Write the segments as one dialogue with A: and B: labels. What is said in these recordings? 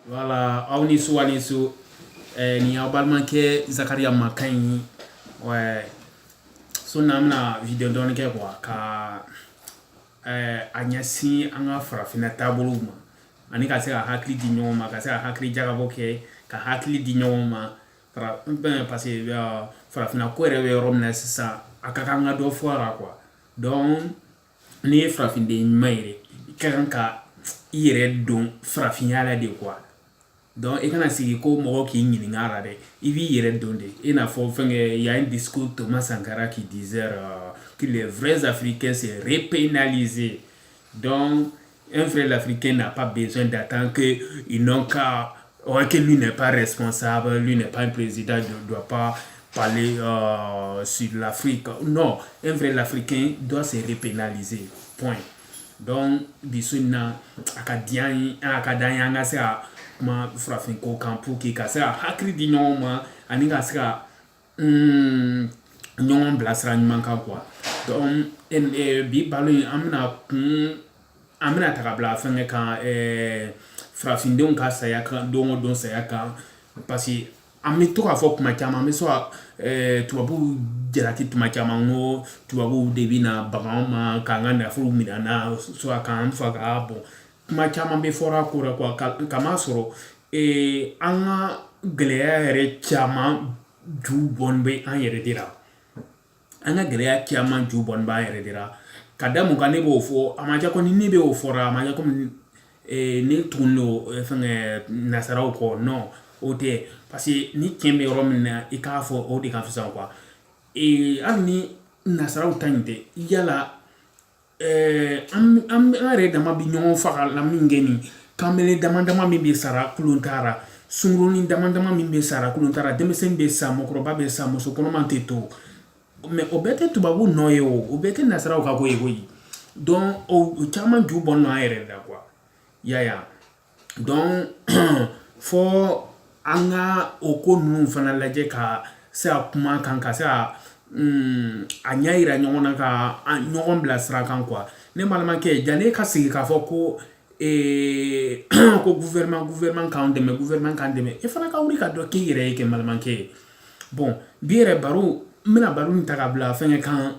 A: Voilà, Aunisu, ni abalmanke Zakaria Makanyi, ouais, so namna video don ke quoi, ka anyasi anga farafina tabuluma, ani ka se ka hakli di nyoma, ka se ka hakli jagaboke, ka hakli di nyoma, parce que farafina ko re romna sisa akaka nga do foira quoi. Donc ni farafin de mayre, ka yere don farafina la de quoi. Donc, et quand on sait que moi qui n'y a rien, il vit y donner. Il y a un discours de Thomas Sankara qui disait que les vrais Africains c'est répénalisés. Donc, un vrai Africain n'a pas besoin d'attendre qu'ils n'ont qu'à, que lui n'est pas responsable, lui n'est pas un président, ne doit pas parler sur l'Afrique. Non, un vrai Africain doit se répénaliser. Point. Donc, bisuna akadanya sa ma frafin ko kampu ki ka sa hakri di nyoma ani ka sa nyom blasra nyman ka quoi. Donc bi balu amna takabla fenge kan frafin don ka sa ya kan don sa ya kan parce que ami to ka fo kuma chama mi so tubabu jelati tuma chama ngo tubabu debina bagama kanga na furu minana so kan fa ga bon kuma chama be fora kura kwa kama soro anga geleya re chama ju bonbe an yere dira anga geleya chama ju bonba yere dira kadamu kane bo fo amaja ko ni be o fora amaja ko ni tunlo fenge nasarau ko no ote parce que ni kembe romina ikafo o de kan fisa quoi ani nasarau tante yala am are dama bi ñoo faxa la mingeni kamele dama mi be sara kuluntara sunguruni dama mi be sara kuluntara demesen be sa mokroba be sa muso kono manteto mais obete tubabu noyo obete nasarau ka ko yegoyi donc o chama ju bon no are da quoi ya donc fo anga okonu fana laje ka sa kuma kan ka sa anyaira nyona ka nyogon blasra kan quoi ne malama ke jane ka sigi ka fo ko ko gouvernement kan deme e fana ka wuri ka do ki yere ke malama ke bon biere baru mina baru ni takabla fenge kan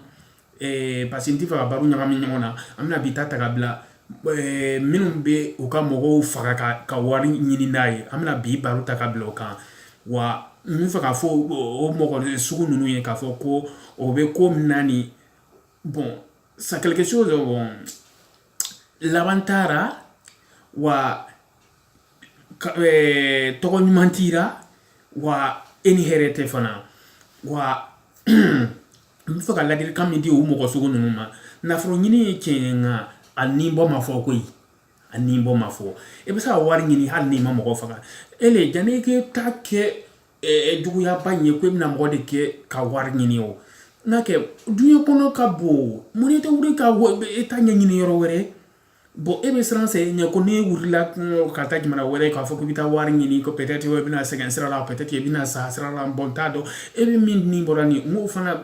A: patienti fa baru nyama nyona amna bitata takabla minnu be u ka mɔgɔw faga ka wari ɲini n'a ye an bɛna bi baro ta ka bila o kan wa n bɛ fɛ k'a fɔ o mɔgɔ sugu ninnu ye k'a fɔ ko o bɛ ko min na ni bon c'est quelque chose bon laban taara wa tɔgɔ ɲuman tira wa e ni hɛrɛ tɛ fana wa n bɛ fɛ ka ladilikan min di o mɔgɔ sugu ninnu ma nafolo ɲini ye tiɲɛ ye nka ani bo ma fo koyi ani bo ma fo e be sa wari nyini hal ni ma mo faga ele jane ke ta ke dugu ya banye ko na mo de ke ka wari nyini o na ke dunya kono ka bo moni te wuri ka e ta nyini yoro were bo e be sranse nya ko ne wuri la ka ta jimara were ka fo ko bita wari nyini ko peut-être we bina segen sira la peut-être e bina sa sira la bontado e be min ni borani mo fana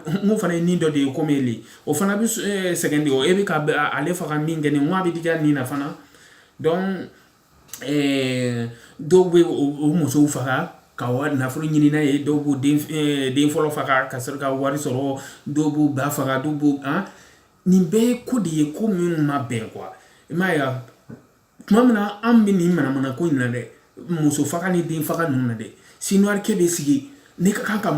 A: ni do de ko meli o fana bi segen o e be ka ale fa min ngene mo abi diga ni na fana donc do we o mo so fa ka wa na furu nyini na e do bu den folo fa ka sir ka wari soro do bu ba fa do bu ni be ko de ko min ma ben quoi maya mamna ambi ni mana ko ina de muso faka ni den faka nuna de sinuar ke be sigi ne ka kanka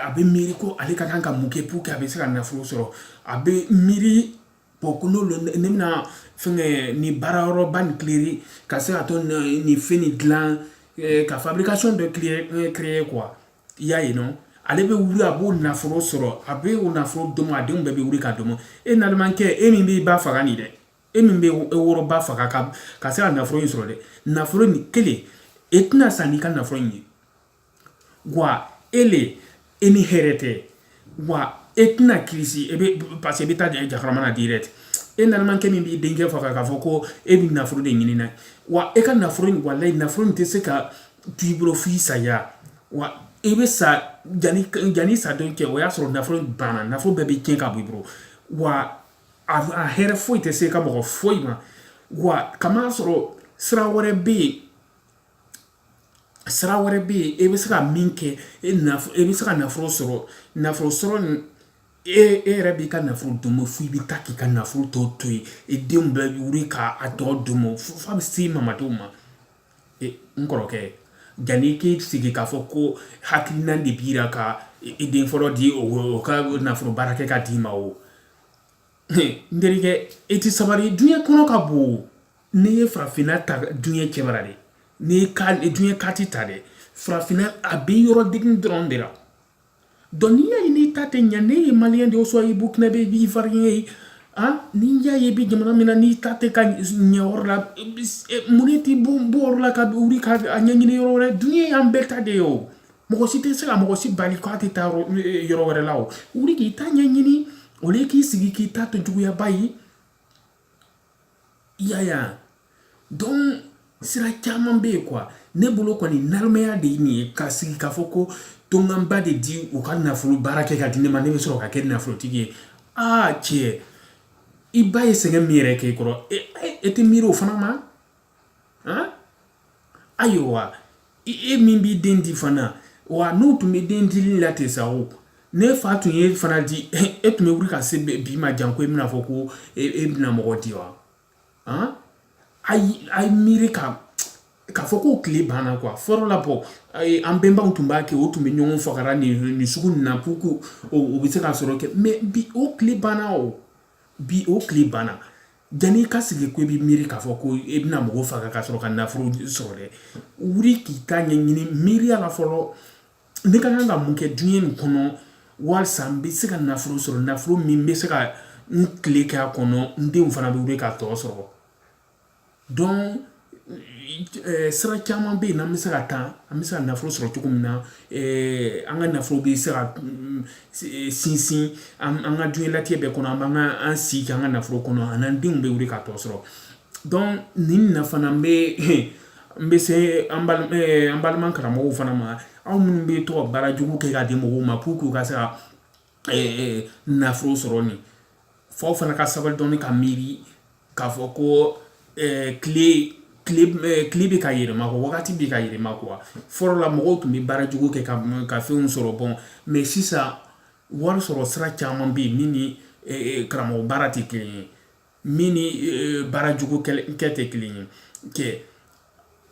A: abe miri ko ale ka kanka muke puke abe sika na furo soro abe miri pokuno ne na fenge ni bararo ban cléri ka se aton ni fini gland ka fabrication de créer quoi ya non ale be wuri abo na furo soro abe o na furo domo ade mbe be wuri ka domo e na manke e mi bi ba faka ni de e min be woro ba faka ka se na furo soro de na furo ni kele etna sanika na furo ni wa ele eni herete wa etna krisi ebe parce que beta jakarama direct e na manke min bi dengue faka ka foko e bi na furo de nyini na wa e ka na furo ni wallahi na furo te se ka tibro fi saya wa ebe sa jani sa donc o ya soro na furo bana na furo bebe ken ka bibro wa a here foi te se ka mo foi ma wa kama soro sra wore be sira wɛrɛ bɛ yen e bɛ se ka min kɛ e bɛ se ka nafolo sɔrɔ nin e yɛrɛ b'i ka nafolo domo fo i bɛ taa k'i ka nafolo tɔ to yen e denw bɛɛ bɛ wuli k'a tɔ domo f'a bɛ se mamadenw ma n kɔrɔkɛ janni k'i sigi k'a fɔ ko hakilina de b'i la ka i den fɔlɔ di o ka nafolo baara kɛ ka d'i ma o n terikɛ e tɛ sabali diɲɛ kɔnɔ ka bon n'i ye farafinna ta diɲɛ cɛbara de n'i ye diɲɛ kati ta dɛ farafinna a bɛ yɔrɔ digi dɔrɔn de la donc n'i y'a ye n'i ta tɛ ɲɛ ne ye maliyɛn de ye soit i burkinabé i b'i ivoirien ye n'i y'a ye i bɛ jamana min na n'i ta tɛ ka ɲɛ yɔrɔ la mun ne t'i bɔ yɔrɔ la ka wuli ka a ɲɛɲini yɔrɔ wɛrɛ diɲɛ y'an bɛɛ ta de ye o mɔgɔ si tɛ se ka mɔgɔ si bali k'a tɛ taa yɔrɔ wɛrɛ la o wuli k'i ta ɲɛɲini o le k'i sigi k'i ta to juguyaba ye i y'a ye donc sira caman bɛ yen quoi ne bolo kɔni nalomaya de ye nin ye ka sigi k'a fɔ ko tonkanba de di u ka nafolo baara kɛ ka di ne ma ne bɛ sɔrɔ ka kɛ nafolotigi ye cɛ i ba ye sɛgɛn min yɛrɛ kɛ i kɔrɔ e tɛ miiri o fana ma ayiwa e min b'i den di fana wa n'u tun bɛ den dili la ten sa o ne fa tun ye fana di e tun bɛ wuli ka se bi ma jan ko e bɛna fɔ ko e bɛna mɔgɔ di wa a ye miiri k'a fɔ k'o tile banna quoi fɔlɔ la bɔ an bɛnbaw tun b'a kɛ o tun bɛ ɲɔgɔn fagara nin sugu nin na pour que o bɛ se ka sɔrɔ kɛ mais bi o tile banna o bi o tile banna janni i ka sigi ko i bɛ miiri k'a fɔ ko i bɛna mɔgɔ faga ka sɔrɔ ka nafolo sɔrɔ dɛ wuli k'i ta ɲɛɲini miiriya la fɔlɔ ne ka kan ka mun kɛ diɲɛ nin kɔnɔ walasa n bɛ se ka nafolo sɔrɔ nafolo min bɛ se ka n tile kɛ a kɔnɔ n denw fana bɛ wuli ka tɔ sɔrɔ donc sira caman bɛ yen n'an bɛ se ka taa an bɛ se ka nafolo sɔrɔ cogo min na an ka nafolo bɛ se ka sinsin an ka diɲɛlatigɛ bɛɛ kɔnɔ an b'an an sigi k'an ka nafolo kɔnɔ an n'an denw bɛ wuli ka tɔ sɔrɔ donc nin na fana n bɛ se an balima karamɔgɔw fana ma aw minnu bɛ to ka baara jugu kɛ k'a di mɔgɔw ma pour que u ka se ka nafolo sɔrɔ nin f'aw fana ka sabali dɔɔni ka miiri k'a fɔ ko tile bɛ ka yɛlɛma quoi wagati bɛ ka yɛlɛma quoi fɔlɔ la mɔgɔw tun bɛ baara jugu kɛ ka fɛnw sɔrɔ bon mais sisan wari sɔrɔ sira caman bɛ yen min ni karamɔgɔ baara tɛ kelen ye min ni baara jugu kɛ tɛ kelen ye kɛ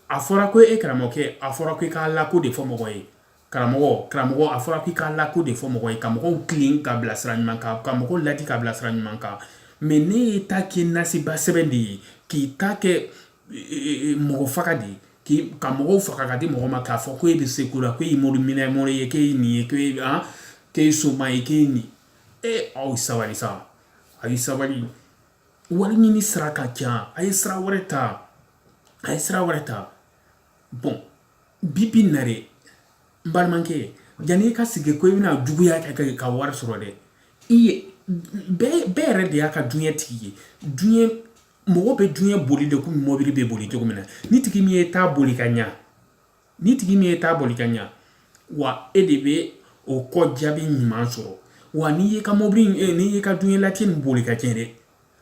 A: a fɔra ko e karamɔgɔkɛ a fɔra ko i k'a lako de fɔ mɔgɔ ye karamɔgɔ a fɔra k'i k'a lako de fɔ mɔgɔ ye ka mɔgɔw tilen ka bila sira ɲuman kan ka mɔgɔw ladi ka bila sira ɲuman kan mais ne ye ta kɛ nasiba sɛbɛn de ye k'i ta kɛ mɔgɔ faga de ye ka mɔgɔw faga ka di mɔgɔ ma k'a fɔ ko e bɛ se ko la ko e ye mori ye k'e ye nin ye k'e ye soma ye k'e ye nin aw sabali sa a ye sabali wari ɲini sira ka ca a ye sira wɛrɛ ta bon bibi na dɛ n balimakɛ yanni i ka sigi ko i bɛna juguya kɛ ka wari sɔrɔ dɛ bɛɛ yɛrɛ de y'a ka diɲɛ tigi ye mɔgɔ bɛ diɲɛ boli de komi mɔbili bɛ boli cogo min na ni tigi min ye t'a boli ka ɲa wa e de bɛ o kɔ jaabi ɲuman sɔrɔ wa n'i ye ka mɔbili n'i ye ka diɲɛ latigɛ nin boli ka tiɲɛ dɛ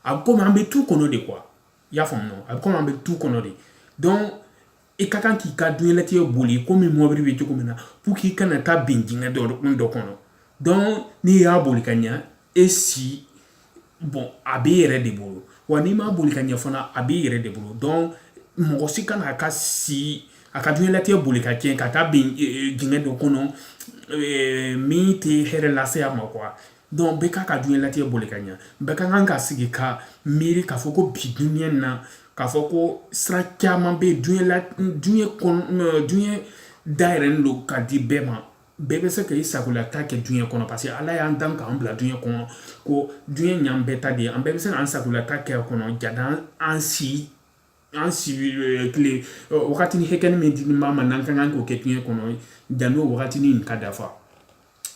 A: a bɛ komi an bɛ tu kɔnɔ de quoi i y'a faamu a bɛ komi an bɛ tu kɔnɔ de donc i ka kan k'i ka diɲɛ latigɛ boli komi mɔbili bɛ cogo min na pour que i kana taa bin dingɛ dɔ kɔnɔ donc n'i y'a boli ka ɲa e si bon a b'i yɛrɛ de bolo wa n'i m'a boli ka ɲɛ fana a b'i yɛrɛ de bolo donc mɔgɔ si kana a ka diɲɛlatigɛ boli ka tiɲɛ ka taa bin dingɛ dɔ kɔnɔ min tɛ hɛrɛ lase a ma quoi donc bɛɛ k'a ka diɲɛlatigɛ boli ka ɲɛ bɛɛ ka kan ka sigi ka miiri k'a fɔ ko bi duɲɛ na k'a fɔ ko sira caman bɛ diɲɛ dayɛlɛlen don ka di bɛɛ ma bɛɛ bɛ se ka i sagolata kɛ diɲɛ kɔnɔ parce que ala y'an dan k'an bila diɲɛ kɔnɔ ko diɲɛ ɲan bɛɛ ta de ye an bɛɛ bɛ se k'an sagolata kɛ kɔnɔ jada an si tile wagatini hakɛni min di ma n'an ka kan k'o kɛ diɲɛ kɔnɔ janni o wagatini nin ka dafa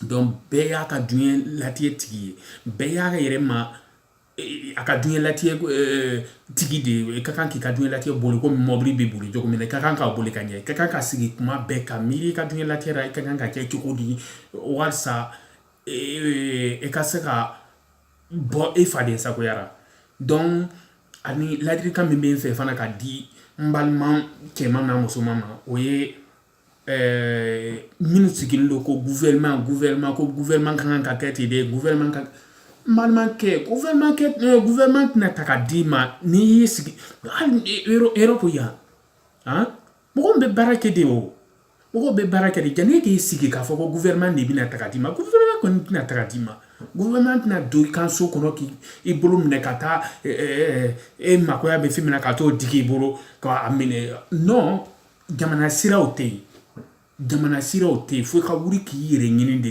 A: donc bɛɛ y'a ka diɲɛ latigɛ tigi ye bɛɛ y'a yɛrɛ ma a ka diɲɛ latigɛ tigi de ye i ka kan k'i ka diɲɛ latigɛ boli komi mɔbili bɛ boli cogo min na i ka kan k'a boli ka ɲɛ i ka kan ka sigi kuma bɛɛ ka miiri i ka diɲɛ latigɛ la i ka kan ka kɛ cogo di walasa i ka se ka bɔ i faden sagoya la donc ani ladilikan min bɛ n fɛ fana ka di n balima cɛman n'a musoman ma o ye minnu sigilen don ko gouvernement kan ka kɛ ten de gouvernement kan n balimakɛ gouvernement tɛna ta ka d'i ma n'i y'i sigi hali Europe yan mɔgɔw bɛ baara kɛ de o mɔgɔw bɛ baara kɛ de janni k'i sigi k'a fɔ ko gouvernement de bɛna ta ka d'i ma gouvernement kɔni tɛna ta ka d'i ma gouvernement tɛna don i kan so kɔnɔ k'i bolo minɛ ka taa e makoya bɛ fɛn min na ka t'o digi i bolo k'a minɛ non jamana siraw tɛ yen jamana siraw tɛ yen fo ka wuli k'i yɛrɛ ɲini de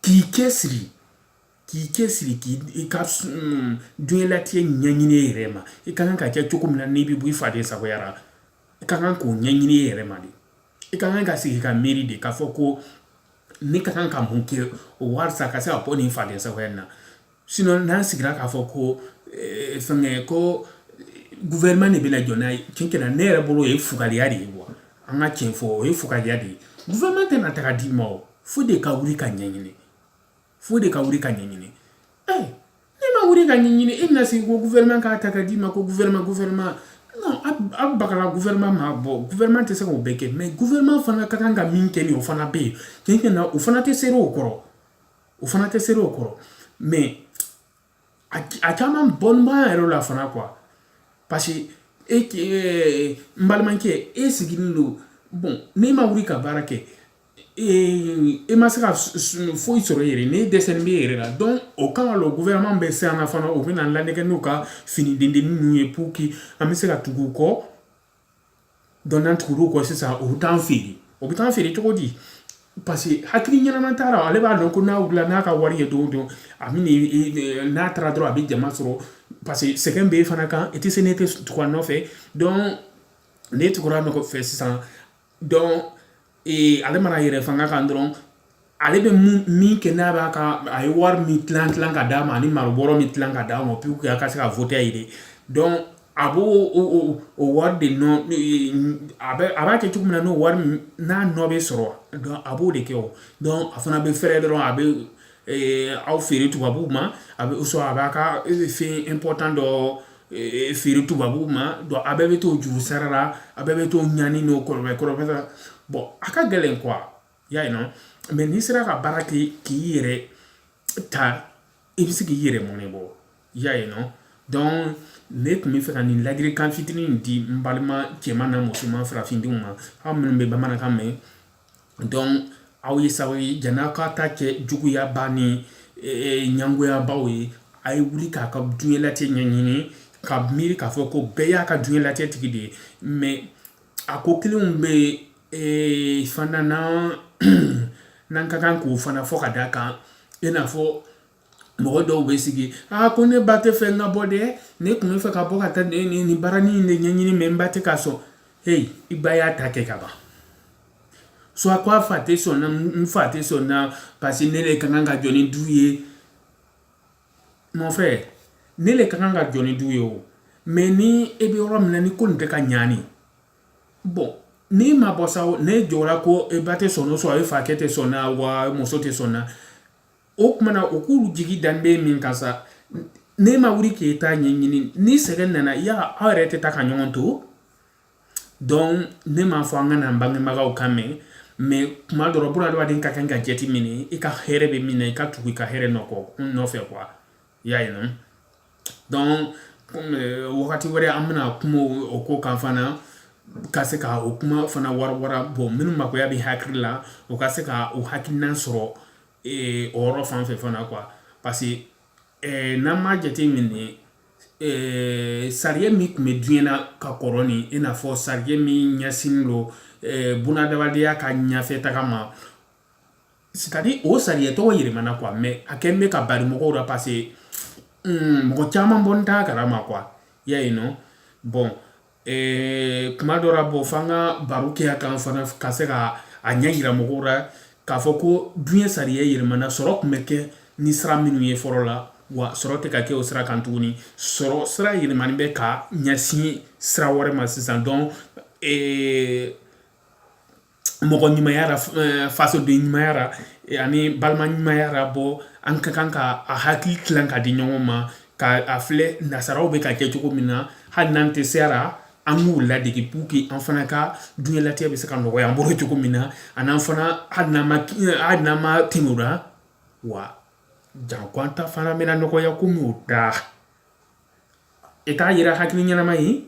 A: k'i cɛsiri k'i ka diɲɛlatigɛ ɲɛɲini i yɛrɛ ma i ka kan ka kɛ cogo min na n'i bɛ bɔ i faden sagoyara i ka kan k'o ɲɛɲini i yɛrɛ ma de i ka kan ka sigi ka miiri de k'a fɔ ko ne ka kan ka mun kɛ o walasa ka se ka bɔ nin faden sagoya in na sinon n'an sigira k'a fɔ ko fɛngɛ ko gouvernement de bɛna jɔ n'a ye tiɲɛ kɛra ne yɛrɛ bolo o ye fugariya de ye wa an ka tiɲɛ fɔ o ye fugariya de ye gouvernement tɛna ta ka d'i ma o fo de ka wuli ka ɲɛɲini ne ma wuli ka ɲɛɲini e bɛna sigi ko gouvernement k'a ta ka d'i ma ko gouvernement non a bagala gouvernement ma bɔ gouvernement tɛ se k'o bɛɛ kɛ mais gouvernement fana ka kan ka min kɛ nin o fana bɛ yen tiɲɛ kɛ na o fana tɛ seri o kɔrɔ mais a caman bɔlen b'an yɛrɛ la fana quoi parce que n balimakɛ e sigilen don bon n'e ma wuli ka baara kɛ e ma se ka foyi sɔrɔ i yɛrɛ n'e dɛsɛlen bɛ e yɛrɛ la donc o kama le gouvernement bɛ se an na fana o bɛna lanɛgɛ n'u ka fini dendennin ninnu ye pour que an bɛ se ka tugu u kɔ donc n'an tugur'u kɔ sisan o bɛ taa an feere cogo di parce que hakili ɲɛnama t'a la ale b'a dɔn ko n'a wulila n'a ka wari ye don o don a bɛ n'a taara dɔrɔn a bɛ jama sɔrɔ parce que sɛgɛn bɛ e fana kan i tɛ se ne tɛ tugu a nɔfɛ donc n'e tugura a nɔfɛ sisan donc ale mana yɛrɛ fanga kan dɔrɔn ale bɛ min kɛ n'a b'a ka a ye wari min tilan ka d'a ma ani maribɔrɔ min tilan ka d'a ma pour que a ka se ka voter a ye de donc a b'o wari de nɔ a b'a kɛ cogo min na n'o wari n'a nɔ bɛ sɔrɔ donc a b'o de kɛ o donc a fana bɛ fɛrɛ dɔrɔn a bɛ aw feere tubabuw ma a b'a ka fɛn important dɔ feere tubabuw ma donc a bɛɛ bɛ t'o juru sara la a bɛɛ bɛ t'o ɲani n'o kɔrɔbɛ bon a ka gɛlɛn quoi y'a ye non mais n'i sera ka baara kɛ k'i yɛrɛ ta i bɛ se k'i yɛrɛ mɔnɛ bɔ y'a ye non donc ne tun bɛ fɛ ka nin ladilikan fitinin in di n balima cɛman n'a musoman farafindenw ma aw minnu bɛ bamanankan mɛn donc aw ye sababu ye jan'a ka ta kɛ juguyaba ni ɲangoyabaw ye a ye wuli k'a ka diɲɛlatigɛ ɲɛɲini ka miiri k'a fɔ ko bɛɛ y'a ka diɲɛlatigɛ tigi de ye mais a ko kelenw bɛ fana n'an ka kan k'o fana fɔ ka d'a kan i n'a fɔ mɔgɔ dɔw bɛ sigi ko ne ba tɛ fɛ n ka bɔ dɛ ne tun bɛ fɛ ka bɔ ka taa nin baaranin de ɲɛɲini mais n ba tɛ ka sɔn i ba y'a ta kɛ ka ban soit ko a fa tɛ sɔn na n fa tɛ sɔn na parce que ne de ka kan ka jɔ ni du ye mon frère ne de ka kan ka jɔ ni du ye o mais ni e bɛ yɔrɔ min na ni ko nin tɛ ka ɲaani bon n'i ma bɔ sa ne jɔra ko e ba tɛ sɔn o sɔrɔ e fa kɛ tɛ sɔn na wa muso tɛ sɔn na o tuma na o k'olu jigi dan bɛ min kan sa ne ma wuli k'e ta ɲɛɲini ni sɛgɛn nana yala aw yɛrɛ tɛ taa ka ɲɔgɔn to donc ne m'a fɔ an ka na an bangebagaw kan mɛn mais tuma dɔ la bunadamaden ka kan ka jate minɛ i ka hɛrɛ bɛ min na i ka tugu i ka hɛrɛ nɔfɛ quoi y'a ye non donc wagati wɛrɛ an bɛna kuma o ko kan fana ka se ka o kuma fana wara bon minnu makoya bɛ hakili la o ka se ka o hakilina sɔrɔ o yɔrɔ fan fɛ fana quoi parce que n'an m'a jate minɛ sariya min tun bɛ diɲɛ na ka kɔrɔ nin i n'a fɔ sariya min ɲɛsinnen don bunadamadenya ka ɲɛfɛ taga ma c'est-à-dire o sariya tɔgɔ yɛlɛmana quoi mais a kɛlen bɛ ka bari mɔgɔw la parce que mɔgɔ caman bɔ n t'a kalama quoi y'a ye non bon kuma dɔ la bon f'an ka baro kɛ a kan fana ka se ka a ɲɛ yira mɔgɔw la k'a fɔ ko diɲɛ sariya yɛlɛmana sɔrɔ tun bɛ kɛ ni sira minnu ye fɔlɔ la wa sɔrɔ tɛ ka kɛ o sira kan tuguni sɔrɔ sira yɛlɛmani bɛ ka ɲɛsin sira wɛrɛ ma sisan donc mɔgɔ ɲumanya la fasoden ɲumanya la ani balima ɲumanya la bɔ an ka kan ka a hakili tilan ka di ɲɔgɔn ma ka a filɛ nasaraw bɛ ka kɛ cogo min na hali n'an tɛ se a la an k'u ladege pour que an fana ka duɲɛlatigɛ bɛ se ka nɔgɔya an bolo cogo min na an'an fana hali n'an ma tɛmɛ o la wa jankwanta fana bɛna nɔgɔya komi o ta i t'a yira hakili ɲɛnama ye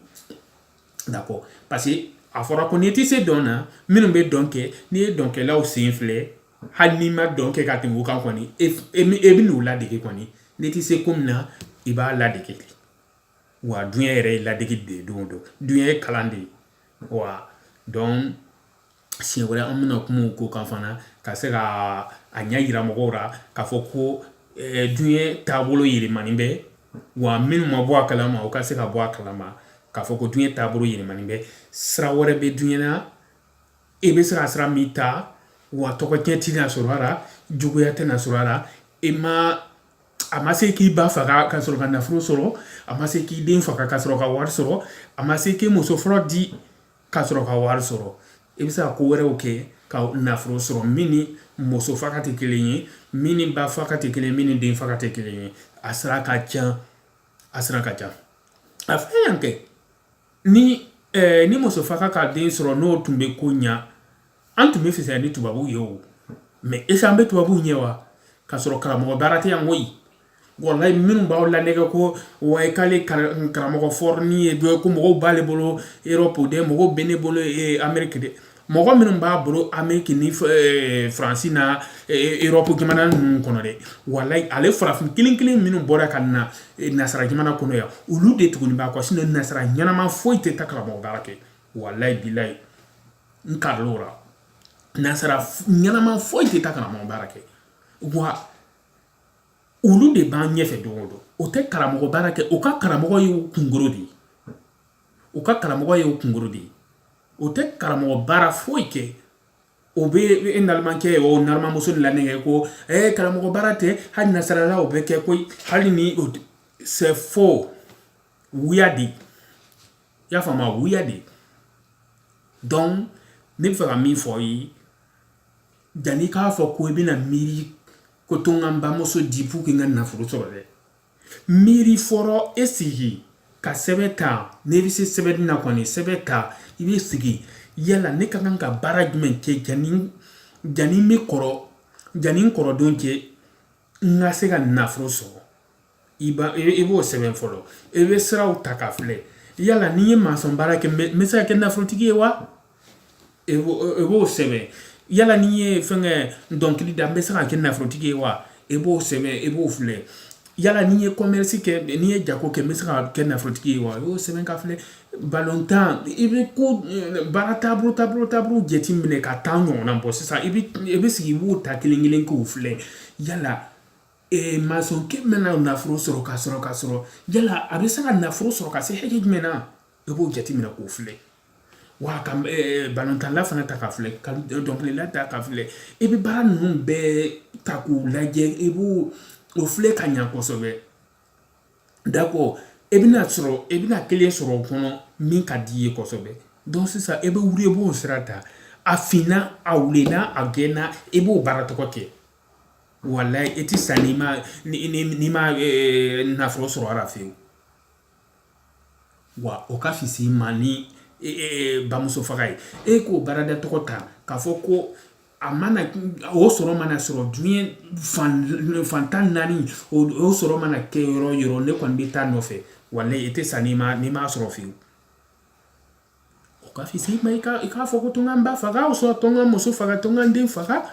A: d'accord parce que a fɔra ko n'i tɛ se dɔn na minnu bɛ dɔn kɛ n'i ye dɔnkɛlaw sen filɛ hali n'i ma dɔn kɛ ka tɛmɛ o kan kɔni e bɛ n'o ladege kɔni n'i tɛ se ko min na i b'a ladege wa duɲɛ yɛrɛ ye ladege de ye don o don duɲɛ ye kalan de ye wa donc siɲɛ wɛrɛ an bɛna kuma o ko kan fana ka se ka a ɲɛ yira mɔgɔw la k'a fɔ ko duɲɛ taabolo yɛlɛmani bɛ wa minnu ma bɔ a kalama o ka se ka bɔ a kalama k'a fɔ ko duɲɛ taabolo yɛlɛmani bɛ sira wɛrɛ bɛ duɲɛ na e bɛ se ka sira min ta wa tɔgɔcɛn tɛna sɔrɔ a la juguya tɛna sɔrɔ a la a ma se k'i ba faga ka sɔrɔ ka nafolo sɔrɔ a ma se k'i den faga ka sɔrɔ ka wari sɔrɔ a ma se k'i muso fɔlɔ di ka sɔrɔ ka wari sɔrɔ i bɛ se ka ko wɛrɛw kɛ ka nafolo sɔrɔ min ni muso faga tɛ kelen ye min ni ba faga tɛ kelen ye min ni den faga tɛ kelen ye a sira ka ca a sira ka ca a fɛn yan kɛ ni muso faga ka den sɔrɔ n'o tun bɛ ko ɲa an tun bɛ fisaya ni tubabuw ye o mɛ est-ce que an bɛ tubabuw ɲɛ wa ka sɔrɔ karamɔgɔ baara tɛ yan koyi wallahi minnu b'aw lanɛgɛ ko wayi k'ale karamɔgɔ fɔrɔni ye dɔ ye ko mɔgɔw b'ale bolo Europe de mɔgɔw bɛ ne bolo Amérique de mɔgɔ minnu b'a bolo Amérique ni Faransi na Europe jamana ninnu kɔnɔ dɛ wallahi ale farafin kelen kelen minnu bɔra ka na nasara jamana kɔnɔ yan olu de tuguni b'a kɔ sinon nasara ɲɛnama foyi tɛ taa karamɔgɔ baara kɛ wallahi bilahi n karil'o la nasara ɲɛnama foyi tɛ taa karamɔgɔ baara kɛ wa olu de b'an ɲɛfɛ don o don o tɛ karamɔgɔ baara kɛ o ka karamɔgɔ ye kunkoro de ye o ka karamɔgɔ ye kunkoro de ye o tɛ karamɔgɔ baara foyi kɛ o bɛ nalimakɛ o nalimamuso de lanɛgɛ ko karamɔgɔ baara tɛ hali nasarala o bɛ kɛ koyi hali ni c'est faux wuya de i y'a faamu wuya de donc ne bɛ fɛ ka min fɔ ye janni k'a fɔ ko i bɛna miiri ko to n ka n bamuso di pour que n ka nafolo sɔrɔ dɛ miiri fɔlɔ e sigi ka sɛbɛn ta n'i bɛ se sɛbɛnni na kɔni sɛbɛn ta i bɛ sigi yala ne ka kan ka baara jumɛn kɛ janni n kɔrɔdon cɛ n ka se ka nafolo sɔrɔ i b'o sɛbɛn fɔlɔ i bɛ siraw ta k'a filɛ yala n'i ye masɔn baara kɛ n bɛ se ka kɛ nafolotigi ye wa i b'o sɛbɛn yala n'i ye fɛnkɛ dɔnkili da n bɛ se ka kɛ nafolotigi ye wa i b'o sɛbɛn i b'o filɛ yala n'i ye commerce kɛ n'i ye jago kɛ n bɛ se ka kɛ nafolotigi ye wa i b'o sɛbɛn ka filɛ balontan i bɛ ko baara taabolo jateminɛ ka taa ɲɔgɔnna bɔ sisan i bɛ sigi i b'o ta kelen kelen k'o filɛ yala masɔnkɛ mɛna nafolo sɔrɔ ka sɔrɔ yala a bɛ se ka nafolo sɔrɔ ka se hakɛ jumɛn na i b'o jateminɛ k'o filɛ wa ka balontanla fana ta ka filɛ ka dɔnkilila ta ka filɛ i bɛ baara ninnu bɛɛ ta k'u lajɛ i b'o filɛ ka ɲa kosɛbɛ d'accord i bɛna kelen sɔrɔ o kɔnɔ min ka di i ye kosɛbɛ donc sisan i bɛ wuli i b'o sira ta a finna a wulenna a gɛnna i b'o baara tɔgɔ kɛ wallahi i tɛ sa n'i ma nafolo sɔrɔ a la fiyewu wa o ka fisi ma ni bamuso faga ye e k'o baarada tɔgɔ ta k'a fɔ ko o sɔrɔ mana sɔrɔ diɲɛ fantan naani o sɔrɔ mana kɛ yɔrɔ yɔrɔ ne kɔni bɛ taa nɔfɛ wallahi i tɛ sa n'i m'a sɔrɔ fiyewu o ka fisi ma i k'a fɔ ko to n ka n ba faga o sɔrɔ to n ka muso faga to n ka n den faga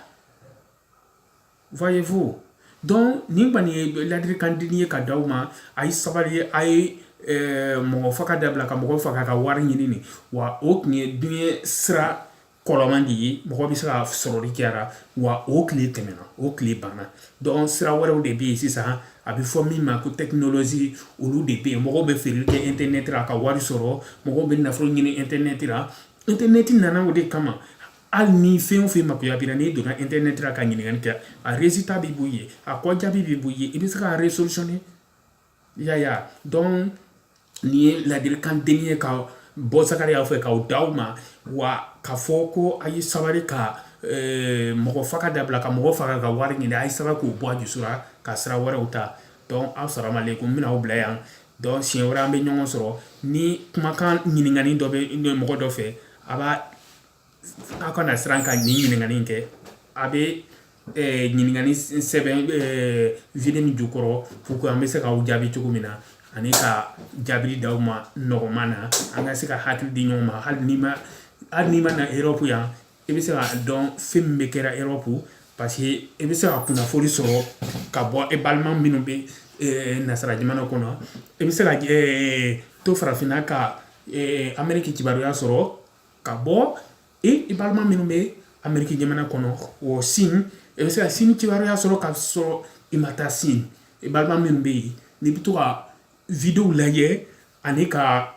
A: voyez-vous donc nin kɔni ye ladilikan di ye ka d'aw ma a ye sabali a ye mɔgɔ faga dabila ka mɔgɔ faga ka wari ɲini nin wa o tun ye diɲɛ sira kɔlɔman de ye mɔgɔ bɛ se ka sɔrɔli kɛra wa o tile tɛmɛna o tile banna donc sira wɛrɛw de bɛ yen sisan a bɛ fɔ min ma ko technologie olu de bɛ yen mɔgɔw bɛ feereli kɛ internet la ka wari sɔrɔ mɔgɔw bɛ nafolo ɲini internet la internet nana o de kama hali ni fɛn o fɛn makoya b'i la n'i donna internet la ka ɲininkali kɛ a résultat b'i bolo yen a kɔjaabi b'i bolo yen i bɛ se k'a resolutionner yaya donc nin ye ladilikan denni ye ka bɔ Zakariya fɛ k'aw d'aw ma wa k'a fɔ ko a ye sabali ka mɔgɔ faga dabila ka mɔgɔ faga ka wari ɲini a ye sabali k'o bɔ a dusu la ka sira wɛrɛw ta donc assalamu alaikum n bɛna aw bila yan donc siɲɛ wɛrɛ an bɛ ɲɔgɔn sɔrɔ ni kumakan ɲininkali dɔ bɛ mɔgɔ dɔ fɛ a b'a aw kana siran ka nin ɲininkali in kɛ a bɛ ɲininkali sɛbɛn video min jukɔrɔ pour que an bɛ se k'aw jaabi cogo min na ani ka jaabili d'aw ma nɔgɔman na an ka se ka hakili di ɲɔgɔn ma hali n'i ma na Europe yan i bɛ se ka dɔn fɛn min bɛ kɛra Europe parce que i bɛ se ka kunnafoni sɔrɔ ka bɔ i balima minnu bɛ nasara jamana kɔnɔ i bɛ se ka to farafinna ka Amérique kibaruya sɔrɔ ka bɔ i balima minnu bɛ Amérique jamana kɔnɔ o Sine i bɛ se ka Sine kibaruya sɔrɔ ka sɔrɔ i ma taa Sine i balima minnu bɛ yen n'i bɛ to ka video lajɛ ani ka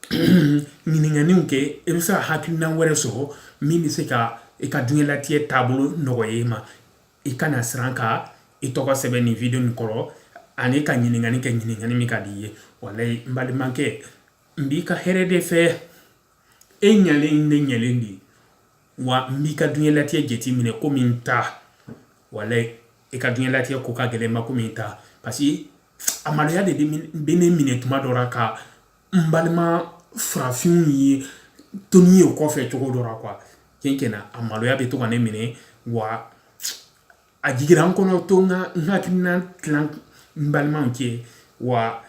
A: ɲininkaliw kɛ i bɛ se ka hakilina wɛrɛ sɔrɔ min bɛ se ka i ka diɲɛlatigɛ taabolo nɔgɔya i ma i kana siran ka i tɔgɔ sɛbɛn nin video nin kɔrɔ ani ka ɲininkali kɛ ɲininkali min ka di i ye walayi n balimakɛ n b'i ka hɛrɛ de fɛ e ɲalen ne ɲalen de wa n b'i ka diɲɛlatigɛ jateminɛ komi n ta walayi i ka diɲɛlatigɛ ko ka gɛlɛn ma komi n ta parce que a maloya de bɛ ne minɛ tuma dɔ la ka n balima farafinw ye toni ye o kɔfɛ cogo dɔ la quoi tiɲɛ na a maloya bɛ to ka ne minɛ wa a jigira n kɔnɔ to n hakilina tilan n balimaw cɛ wa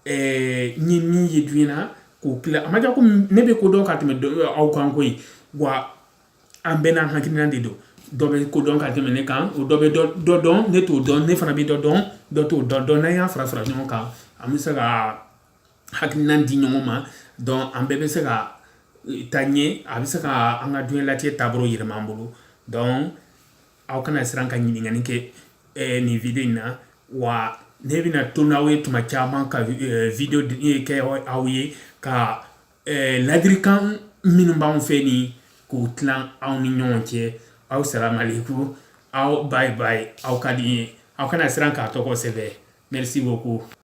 A: n ye min ye duɲɛ na k'o tila a ma kɛ komi ne bɛ ko dɔn ka tɛmɛ aw kan koyi wa an bɛɛ n'an hakilina de don dɔ bɛ ko dɔn ka tɛmɛ ne kan o dɔ bɛ dɔ dɔn ne t'o dɔn ne fana bɛ dɔ dɔn dɔ t'o dɔn n'an y'a fara fara ɲɔgɔn kan an bɛ se ka hakilina di ɲɔgɔn ma donc an bɛɛ bɛ se ka taa ɲɛ a bɛ se ka an ka diɲɛlatigɛ taabolo yɛlɛma an bolo donc aw kana siran ka ɲininkali kɛ nin video in na wa ne bɛna to n'aw ye tuma caman ka video kɛ aw ye ka ladilikan minnu b'anw fɛ nin k'o tilan aw ni ɲɔgɔn cɛ aw salamaleykum aw bye bye aw ka di n ye aw kana siran k'a tɔgɔ sɛbɛn merci beaucoup